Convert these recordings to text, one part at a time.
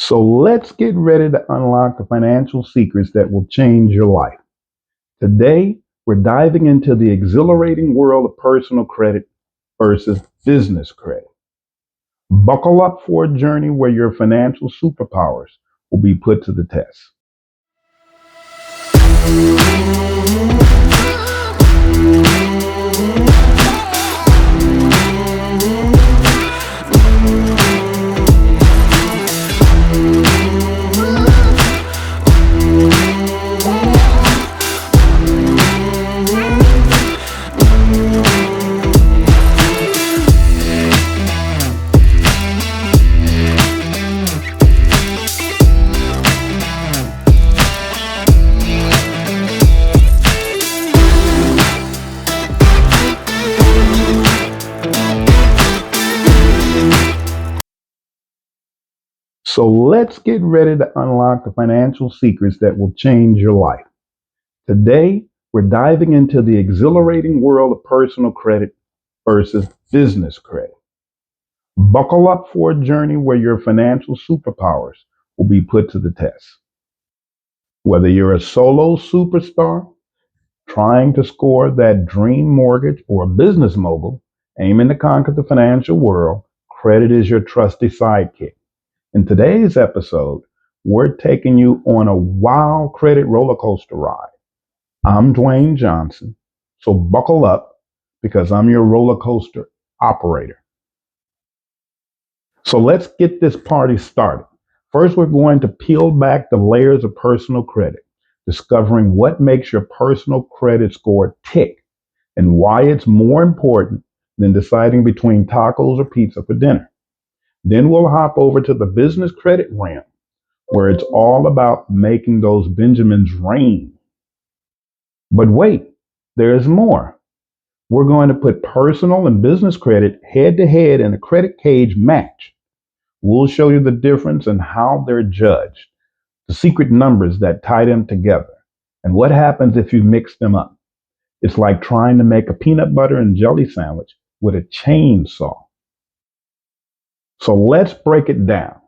So let's get ready to unlock the financial secrets that will change your life. Today, we're diving into the exhilarating world of personal credit versus business credit. Buckle up for a journey where your financial superpowers will be put to the test. So let's get ready to unlock the financial secrets that will change your life. Today, we're diving into the exhilarating world of personal credit versus business credit. Buckle up for a journey where your financial superpowers will be put to the test. Whether you're a solo superstar trying to score that dream mortgage or a business mogul aiming to conquer the financial world, credit is your trusty sidekick. In today's episode, we're taking you on a wild credit roller coaster ride. I'm Dwayne Johnson, so buckle up because I'm your roller coaster operator. So let's get this party started. First, we're going to peel back the layers of personal credit, discovering what makes your personal credit score tick and why it's more important than deciding between tacos or pizza for dinner. Then we'll hop over to the business credit realm, where it's all about making those Benjamins rain. But wait, there's more. We're going to put personal and business credit head to head in a credit cage match. We'll show you the difference and how they're judged, the secret numbers that tie them together, and what happens if you mix them up. It's like trying to make a peanut butter and jelly sandwich with a chainsaw. So let's break it down.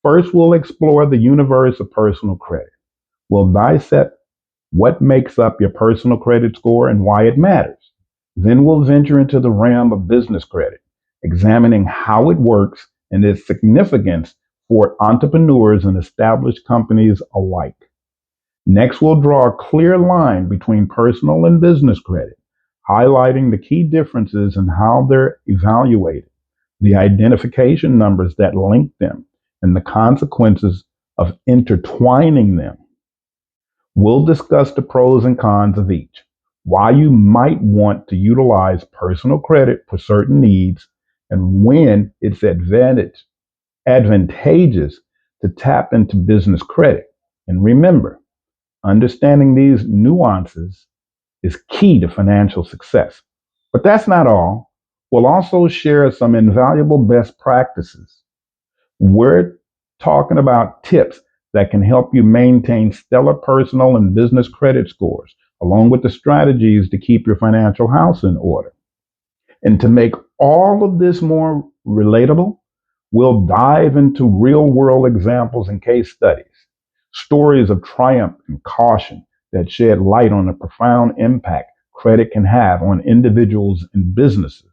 First, we'll explore the universe of personal credit. We'll dissect what makes up your personal credit score and why it matters. Then we'll venture into the realm of business credit, examining how it works and its significance for entrepreneurs and established companies alike. Next, we'll draw a clear line between personal and business credit, highlighting the key differences in how they're evaluated, the identification numbers that link them, and the consequences of intertwining them. We'll discuss the pros and cons of each, why you might want to utilize personal credit for certain needs, and when it's advantageous to tap into business credit. And remember, understanding these nuances is key to financial success. But that's not all. We'll also share some invaluable best practices. We're talking about tips that can help you maintain stellar personal and business credit scores, along with the strategies to keep your financial house in order. And to make all of this more relatable, we'll dive into real-world examples and case studies, stories of triumph and caution that shed light on the profound impact credit can have on individuals and businesses.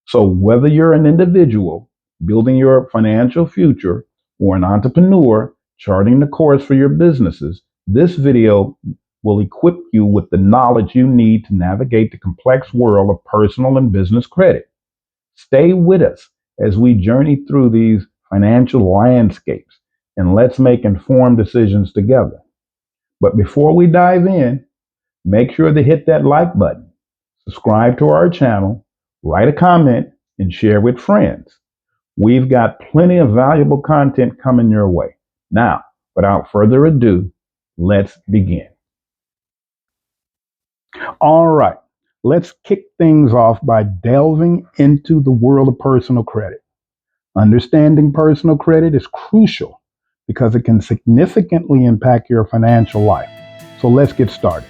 So whether you're an individual building your financial future or an entrepreneur charting the course for your businesses, this video will equip you with the knowledge you need to navigate the complex world of personal and business credit. Stay with us as we journey through these financial landscapes, and let's make informed decisions together. But before we dive in, make sure to hit that like button, subscribe to our channel, write a comment, and share with friends. We've got plenty of valuable content coming your way. Now, without further ado, let's begin. All right, let's kick things off by delving into the world of personal credit. Understanding personal credit is crucial because it can significantly impact your financial life. So let's get started.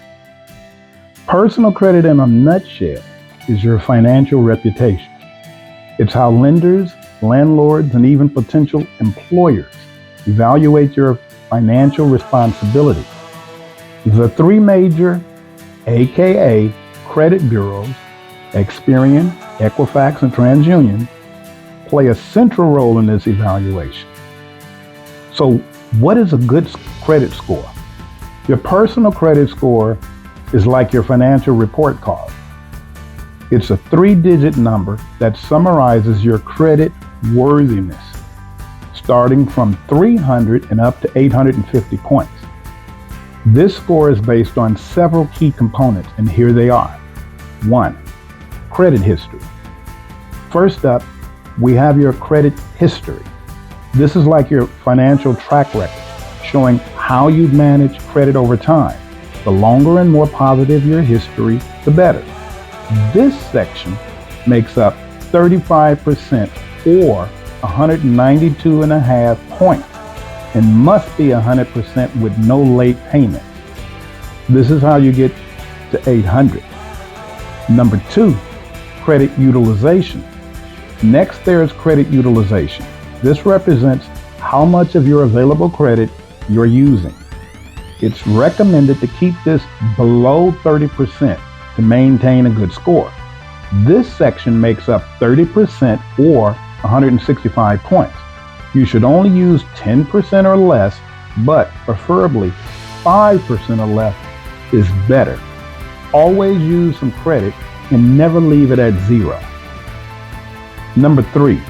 Personal credit in a nutshell is your financial reputation. It's how lenders, landlords, and even potential employers Evaluate your financial responsibility. The three major AKA credit bureaus, Experian, Equifax, and TransUnion, play a central role in this evaluation. So, what is a good credit score? Your personal credit score is like your financial report card. It's a 3-digit number that summarizes your credit worthiness, starting from 300 and up to 850 points. This score is based on several key components, and here they are. 1. Credit history. First up, we have your credit history. This is like your financial track record, showing how you've managed credit over time. The longer and more positive your history, the better. This section makes up 35% or 192.5 points and must be 100% with no late payments. This is how you get to 800. Number 2, credit utilization. Next, there is credit utilization. This represents how much of your available credit you're using. It's recommended to keep this below 30% to maintain a good score. This section makes up 30% or 165 points. You should only use 10% or less, but preferably 5% or less is better. Always use some credit and never leave it at 0. Number 3,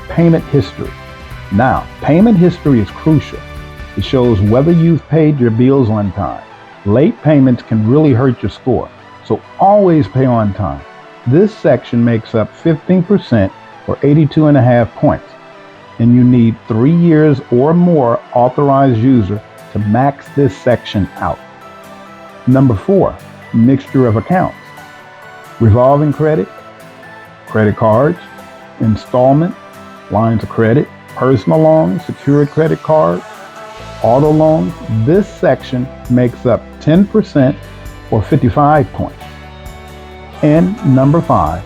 payment history. Now, payment history is crucial. It shows whether you've paid your bills on time. Late payments can really hurt your score, so always pay on time. This section makes up 15% or 82.5 points, and you need 3 years or more authorized user to max this section out. Number 4, mixture of accounts. Revolving credit, credit cards, installment, lines of credit, personal loans, secured credit cards, auto loans. This section makes up 10% or 55 points. And number 5,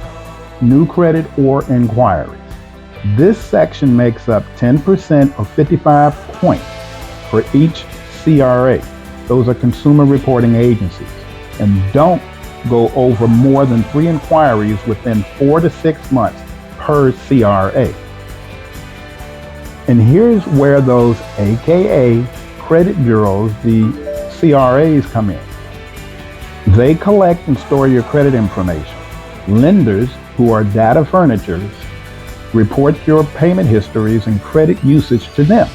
new credit or inquiries. This section makes up 10% or 55 points for each CRA. Those are consumer reporting agencies. And don't go over more than 3 inquiries within 4 to 6 months per CRA. And here's where those AKA credit bureaus, the CRAs, come in. They collect and store your credit information. Lenders, who are data furnishers, report your payment histories and credit usage to them.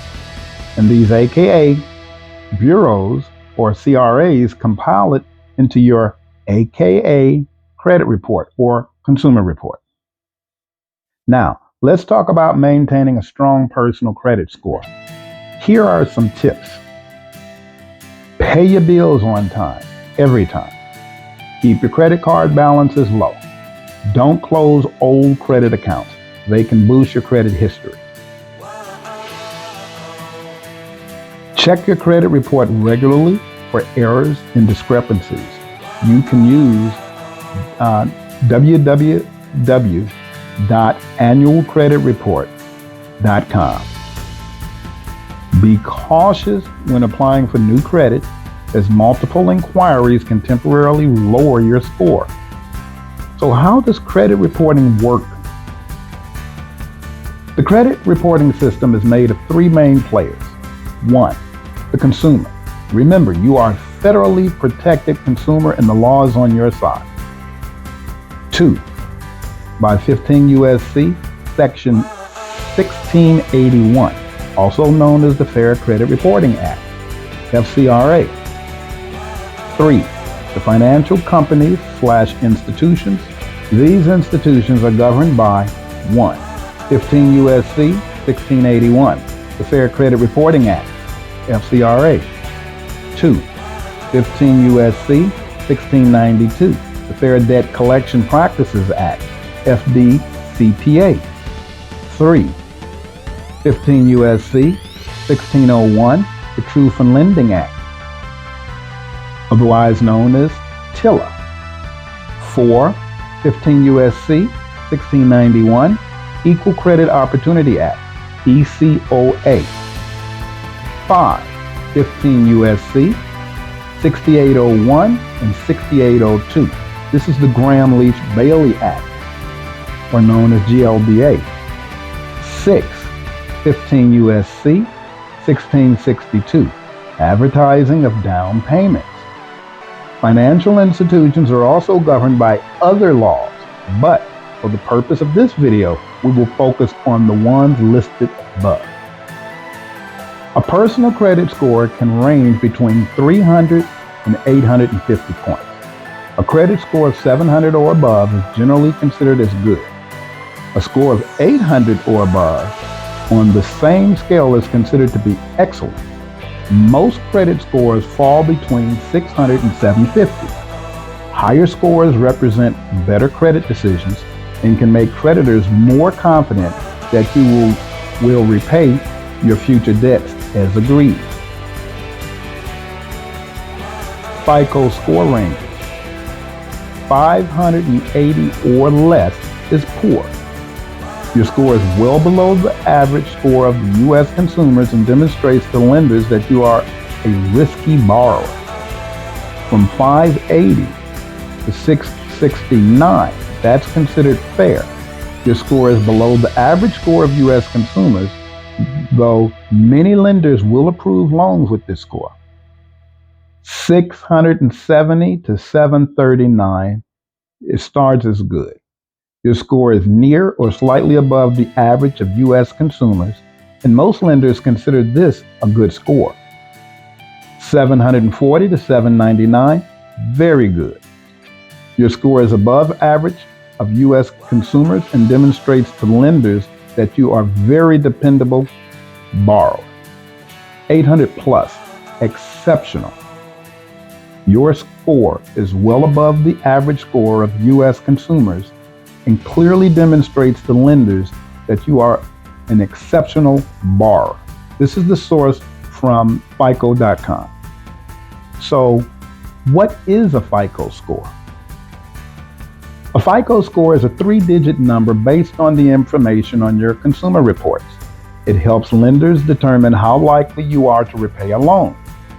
And these AKA bureaus or CRAs compile it into your AKA credit report or consumer report. Now, let's talk about maintaining a strong personal credit score. Here are some tips. Pay your bills on time, every time. Keep your credit card balances low. Don't close old credit accounts. They can boost your credit history. Check your credit report regularly for errors and discrepancies. You can use www.annualcreditreport.com. Be cautious when applying for new credit, as multiple inquiries can temporarily lower your score. So how does credit reporting work? The credit reporting system is made of 3 main players. 1, the consumer. Remember, you are a federally protected consumer and the law is on your side. 2, by 15 U.S.C. Section 1681, also known as the Fair Credit Reporting Act, FCRA. 3, the financial companies/institutions. These institutions are governed by 1, 15 U.S.C. 1681, the Fair Credit Reporting Act, FCRA. 2, 15 U.S.C. 1692, the Fair Debt Collection Practices Act, FDCPA. 3, 15 U.S.C. 1601, the Truth in Lending Act, otherwise known as TILA. 4, 15 U.S.C. 1691, Equal Credit Opportunity Act, ECOA. 5, 15 USC, 6801 and 6802. This is the Graham-Leach-Bailey Act, or known as GLBA. 6, 15 USC, 1662, advertising of down payments. Financial institutions are also governed by other laws, but for the purpose of this video, we will focus on the ones listed above. A personal credit score can range between 300 and 850 points. A credit score of 700 or above is generally considered as good. A score of 800 or above on the same scale is considered to be excellent. Most credit scores fall between 600 and 750. Higher scores represent better credit decisions and can make creditors more confident that you will repay your future debts as agreed. FICO score ranges. 580 or less is poor. Your score is well below the average score of the U.S. consumers and demonstrates to lenders that you are a risky borrower. From 580 to 669, that's considered fair. Your score is below the average score of U.S. consumers, though many lenders will approve loans with this score. 670 to 739, it starts as good. Your score is near or slightly above the average of U.S. consumers, and most lenders consider this a good score. 740 to 799, very good. Your score is above average of U.S. consumers and demonstrates to lenders that you are very dependable borrower. 800 plus, exceptional. Your score is well above the average score of U.S. consumers and clearly demonstrates to lenders that you are an exceptional borrower. This is the source from FICO.com. So, what is a FICO score? A FICO score is a 3-digit number based on the information on your consumer reports. It helps lenders determine how likely you are to repay a loan.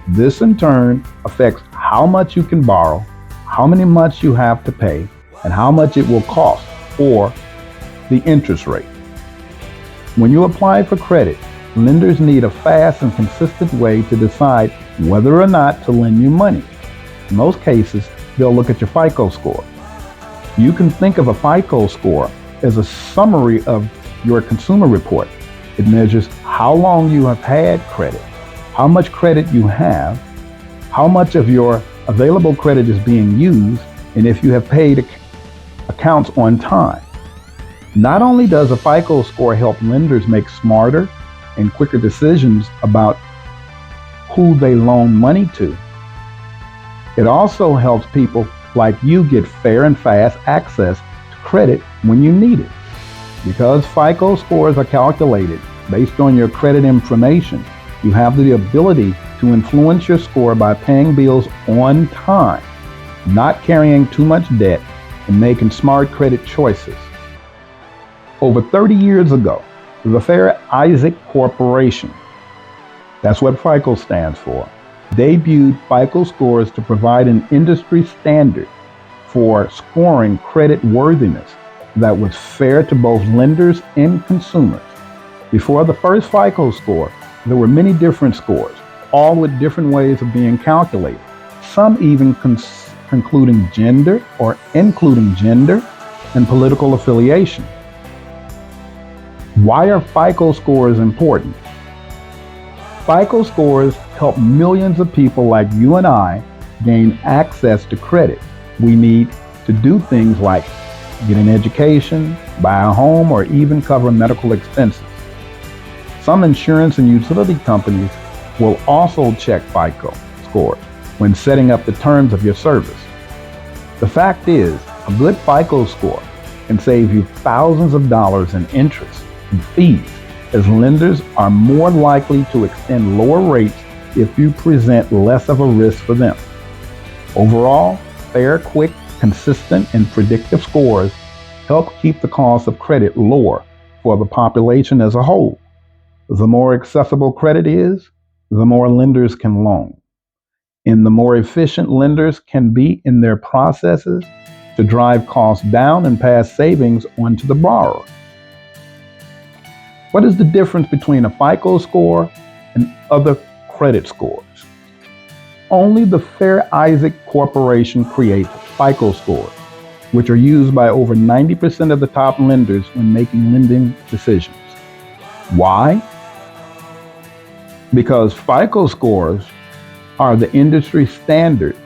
This in turn affects how much you can borrow, how many months you have to pay, and how much it will cost, or the interest rate. When you apply for credit, lenders need a fast and consistent way to decide whether or not to lend you money. In most cases, they'll look at your FICO score. You can think of a FICO score as a summary of your consumer report. It measures how long you have had credit, how much credit you have, how much of your available credit is being used, and if you have paid accounts on time. Not only does a FICO score help lenders make smarter and quicker decisions about who they loan money to, it also helps people like you get fair and fast access to credit when you need it. Because FICO scores are calculated based on your credit information, you have the ability to influence your score by paying bills on time, not carrying too much debt, and making smart credit choices. Over 30 years ago, the Fair Isaac Corporation, that's what FICO stands for, debuted FICO Scores to provide an industry standard for scoring credit worthiness that was fair to both lenders and consumers. Before the first FICO score, there were many different scores, all with different ways of being calculated, some even including gender and political affiliation. Why are FICO scores important? FICO scores help millions of people like you and I gain access to credit we need to do things like get an education, buy a home, or even cover medical expenses. Some insurance and utility companies will also check FICO scores when setting up the terms of your service. The fact is, a good FICO score can save you thousands of dollars in interest and fees, as lenders are more likely to extend lower rates if you present less of a risk for them. Overall, fair, quick, consistent, and predictive scores help keep the cost of credit lower for the population as a whole. The more accessible credit is, the more lenders can loan. And the more efficient lenders can be in their processes to drive costs down and pass savings on to the borrower. What is the difference between a FICO score and other credit scores? Only the Fair Isaac Corporation creates FICO scores, which are used by over 90% of the top lenders when making lending decisions. Why? Because FICO scores are the industry standard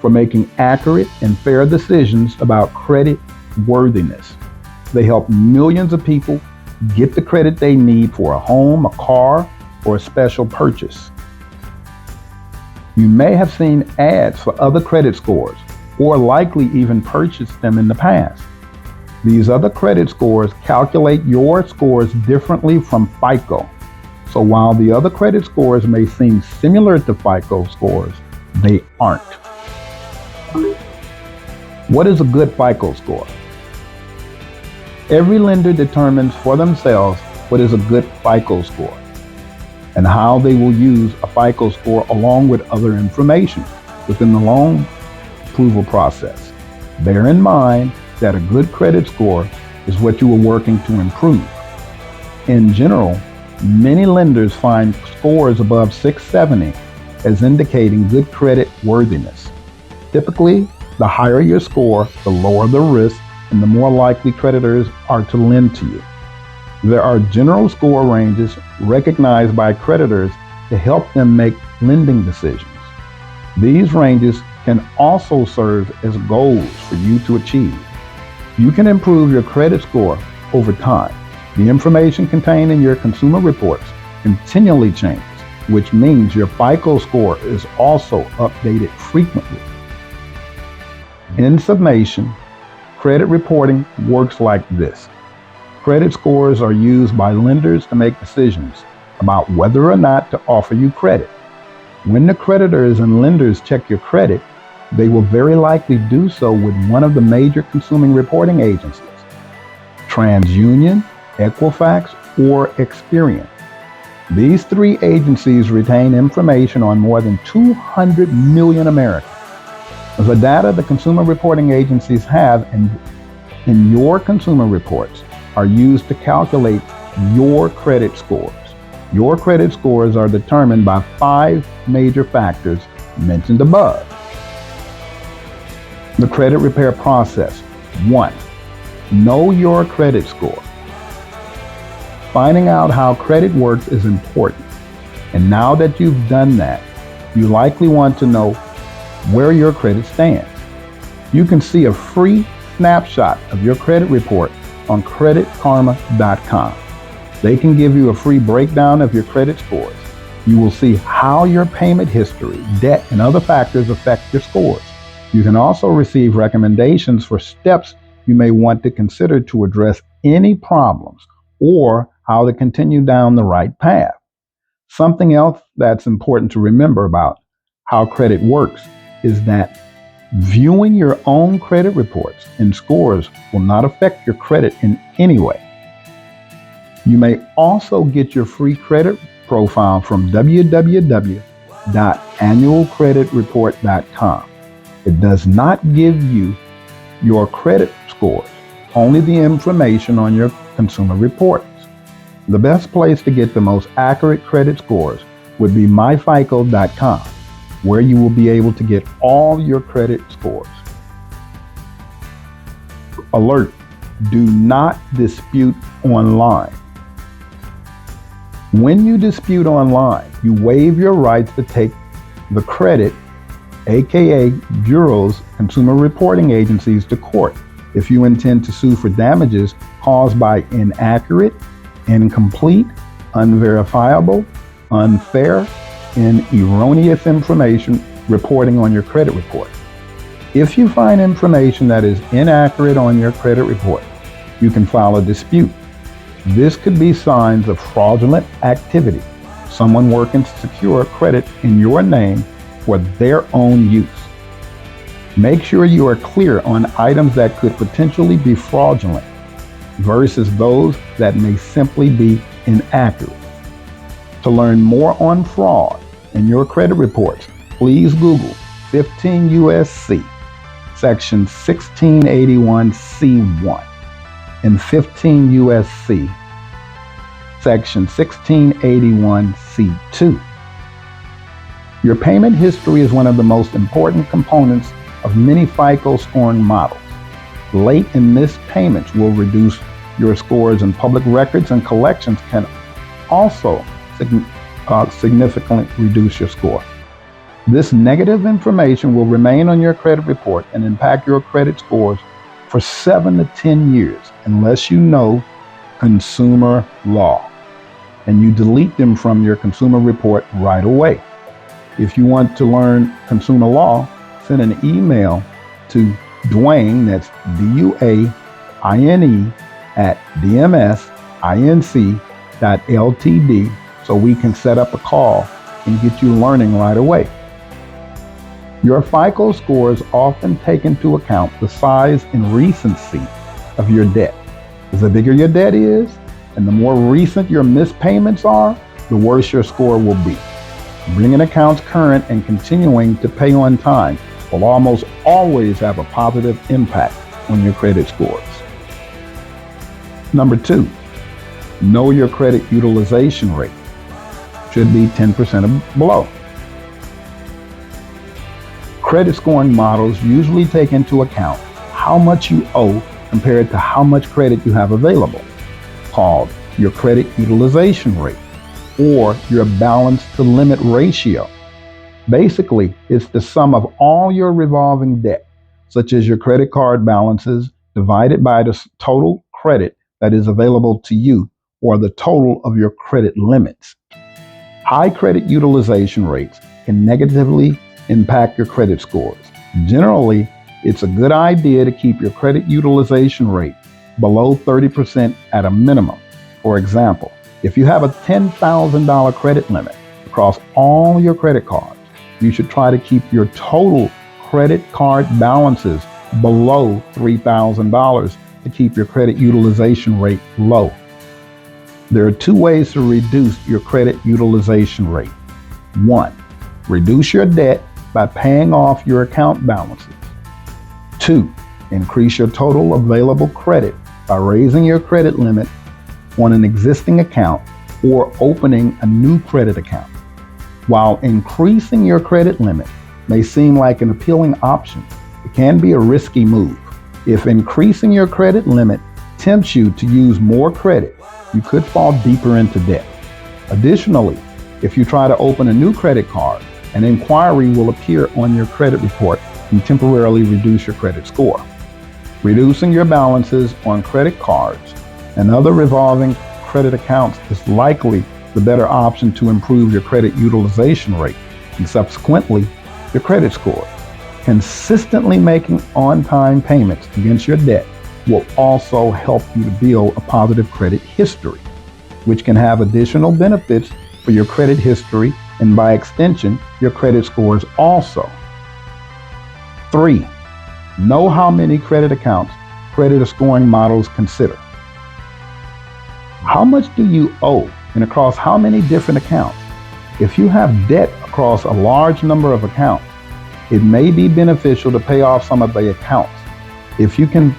for making accurate and fair decisions about credit worthiness. They help millions of people get the credit they need for a home, a car, or a special purchase. You may have seen ads for other credit scores, or likely even purchased them in the past. These other credit scores calculate your scores differently from FICO. So while the other credit scores may seem similar to FICO scores, they aren't. What is a good FICO score? Every lender determines for themselves what is a good FICO score and how they will use a FICO score along with other information within the loan approval process. Bear in mind that a good credit score is what you are working to improve. In general, many lenders find scores above 670 as indicating good credit worthiness. Typically, the higher your score, the lower the risk and the more likely creditors are to lend to you. There are general score ranges recognized by creditors to help them make lending decisions. These ranges can also serve as goals for you to achieve. You can improve your credit score over time. The information contained in your consumer reports continually changes, which means your FICO score is also updated frequently. In summation, credit reporting works like this. Credit scores are used by lenders to make decisions about whether or not to offer you credit. When the creditors and lenders check your credit, they will very likely do so with one of the major consumer reporting agencies, TransUnion, Equifax, or Experian. These three agencies retain information on more than 200 million Americans. The data the consumer reporting agencies have in your consumer reports are used to calculate your credit scores. Your credit scores are determined by 5 major factors mentioned above. The credit repair process. 1. Know your credit score. Finding out how credit works is important. And now that you've done that, you likely want to know where your credit stands. You can see a free snapshot of your credit report on creditkarma.com. They can give you a free breakdown of your credit scores. You will see how your payment history, debt, and other factors affect your scores. You can also receive recommendations for steps you may want to consider to address any problems or how to continue down the right path. Something else that's important to remember about how credit works is that viewing your own credit reports and scores will not affect your credit in any way. You may also get your free credit profile from www.annualcreditreport.com. It does not give you your credit scores, only the information on your consumer reports. The best place to get the most accurate credit scores would be myfico.com, where you will be able to get all your credit scores. Alert: do not dispute online. When you dispute online, you waive your rights to take the credit, aka bureaus, consumer reporting agencies, to court if you intend to sue for damages caused by inaccurate, incomplete, unverifiable, unfair, and erroneous information reporting on your credit report. If you find information that is inaccurate on your credit report, you can file a dispute. This could be signs of fraudulent activity, someone working to secure credit in your name for their own use. Make sure you are clear on items that could potentially be fraudulent versus those that may simply be inaccurate. To learn more on fraud In your credit reports, please Google 15 USC Section 1681C1 and 15 USC Section 1681C2. Your payment history is one of the most important components of many FICO scoring models. Late and missed payments will reduce your scores, and public records and collections can also significantly reduce your score. This negative information will remain on your credit report and impact your credit scores for 7 to 10 years unless you know consumer law and you delete them from your consumer report right away. If you want to learn consumer law, send an email to Dwayne, that's DUAINE, at dmsinc.ltd so we can set up a call and get you learning right away. Your FICO scores often take into account the size and recency of your debt. The bigger your debt is, and the more recent your missed payments are, the worse your score will be. Bringing accounts current and continuing to pay on time will almost always have a positive impact on your credit scores. Number 2, know your credit utilization rate. Should be 10% or below. Credit scoring models usually take into account how much you owe compared to how much credit you have available, called your credit utilization rate or your balance to limit ratio. Basically, it's the sum of all your revolving debt, such as your credit card balances, divided by the total credit that is available to you, or the total of your credit limits. High credit utilization rates can negatively impact your credit scores. Generally, it's a good idea to keep your credit utilization rate below 30% at a minimum. For example, if you have a $10,000 credit limit across all your credit cards, you should try to keep your total credit card balances below $3,000 to keep your credit utilization rate low. There are 2 ways to reduce your credit utilization rate. 1, reduce your debt by paying off your account balances. 2, increase your total available credit by raising your credit limit on an existing account or opening a new credit account. While increasing your credit limit may seem like an appealing option, it can be a risky move. If increasing your credit limit tempts you to use more credit, you could fall deeper into debt. Additionally, if you try to open a new credit card, an inquiry will appear on your credit report and temporarily reduce your credit score. Reducing your balances on credit cards and other revolving credit accounts is likely the better option to improve your credit utilization rate and subsequently your credit score. Consistently making on-time payments against your debt will also help you to build a positive credit history, which can have additional benefits for your credit history and by extension, your credit scores also. 3, know how many credit accounts credit scoring models consider. How much do you owe and across how many different accounts? If you have debt across a large number of accounts, it may be beneficial to pay off some of the accounts. If you can.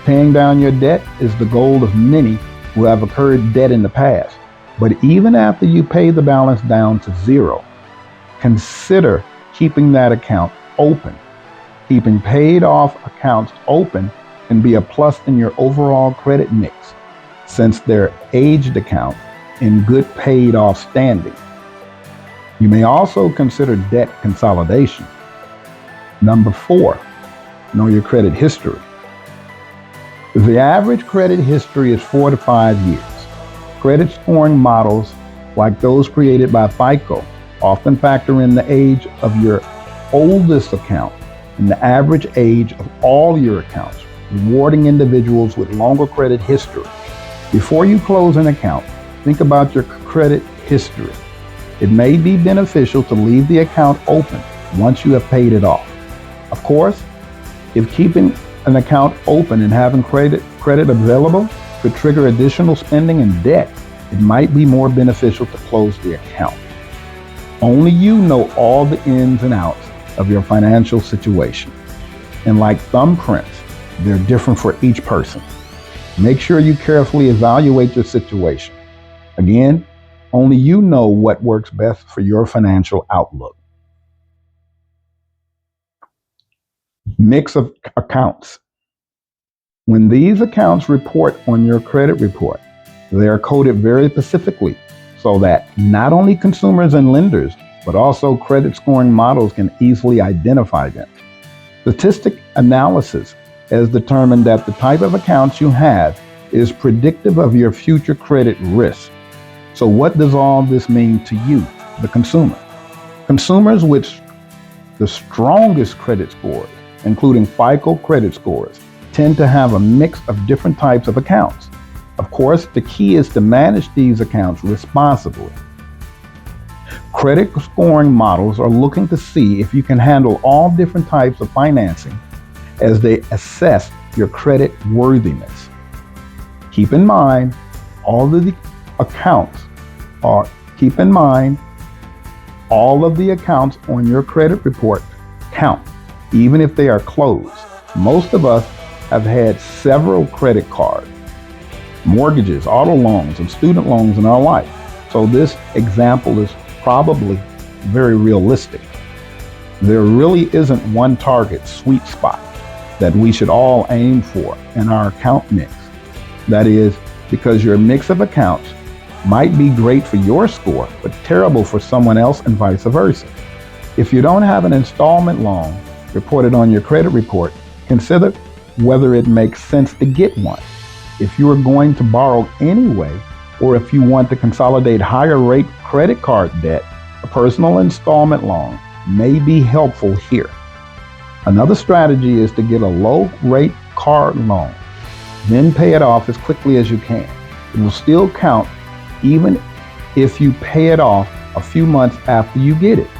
Paying down your debt is the goal of many who have incurred debt in the past. But even after you pay the balance down to 0, consider keeping that account open. Keeping paid off accounts open can be a plus in your overall credit mix, since they're aged accounts in good paid off standing. You may also consider debt consolidation. Number 4, know your credit history. The average credit history is 4 to 5 years. Credit scoring models, like those created by FICO, often factor in the age of your oldest account and the average age of all your accounts, rewarding individuals with longer credit history. Before you close an account, think about your credit history. It may be beneficial to leave the account open once you have paid it off. Of course, if keeping an account open and having credit available could trigger additional spending and debt, it might be more beneficial to close the account. Only you know all the ins and outs of your financial situation. And like thumbprints, they're different for each person. Make sure you carefully evaluate your situation. Again, only you know what works best for your financial outlook. Mix of accounts. When these accounts report on your credit report, they are coded very specifically so that not only consumers and lenders, but also credit scoring models can easily identify them. Statistic analysis has determined that the type of accounts you have is predictive of your future credit risk. So what does all this mean to you, the consumer? Consumers with the strongest credit scores, including FICO credit scores, tend to have a mix of different types of accounts. Of course, the key is to manage these accounts responsibly. Credit scoring models are looking to see if you can handle all different types of financing as they assess your credit worthiness. Keep in mind, all of the accounts on your credit report count, even if they are closed. Most of us have had several credit cards, mortgages, auto loans, and student loans in our life. So this example is probably very realistic. There really isn't one target sweet spot that we should all aim for in our account mix. That is because your mix of accounts might be great for your score, but terrible for someone else and vice versa. If you don't have an installment loan reported on your credit report, consider whether it makes sense to get one. If you are going to borrow anyway, or if you want to consolidate higher rate credit card debt, a personal installment loan may be helpful here. Another strategy is to get a low rate car loan, then pay it off as quickly as you can. It will still count even if you pay it off a few months after you get it.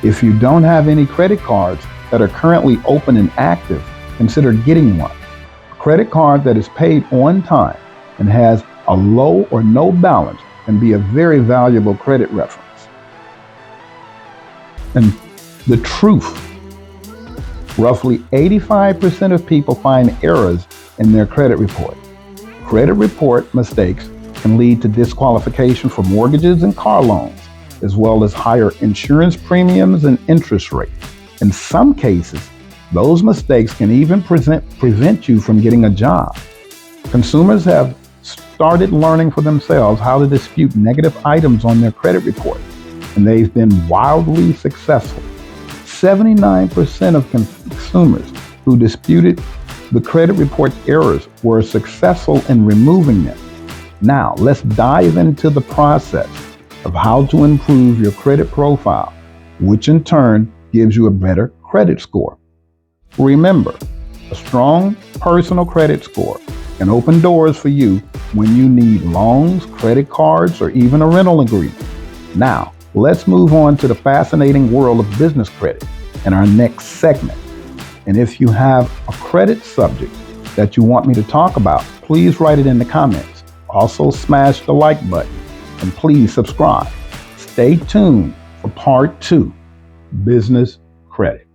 If you don't have any credit cards that are currently open and active, consider getting one. A credit card that is paid on time and has a low or no balance can be a very valuable credit reference. And the truth, roughly 85% of people find errors in their credit report. Credit report mistakes can lead to disqualification for mortgages and car loans, as well as higher insurance premiums and interest rates. In some cases, those mistakes can even prevent you from getting a job. Consumers have started learning for themselves how to dispute negative items on their credit report, and they've been wildly successful. 79% of consumers who disputed the credit report's errors were successful in removing them. Now, let's dive into the process of how to improve your credit profile, which in turn gives you a better credit score. Remember, a strong personal credit score can open doors for you when you need loans, credit cards, or even a rental agreement. Now, let's move on to the fascinating world of business credit in our next segment. And if you have a credit subject that you want me to talk about, please write it in the comments. Also, smash the like button and please subscribe. Stay tuned for part 2, Business Credit.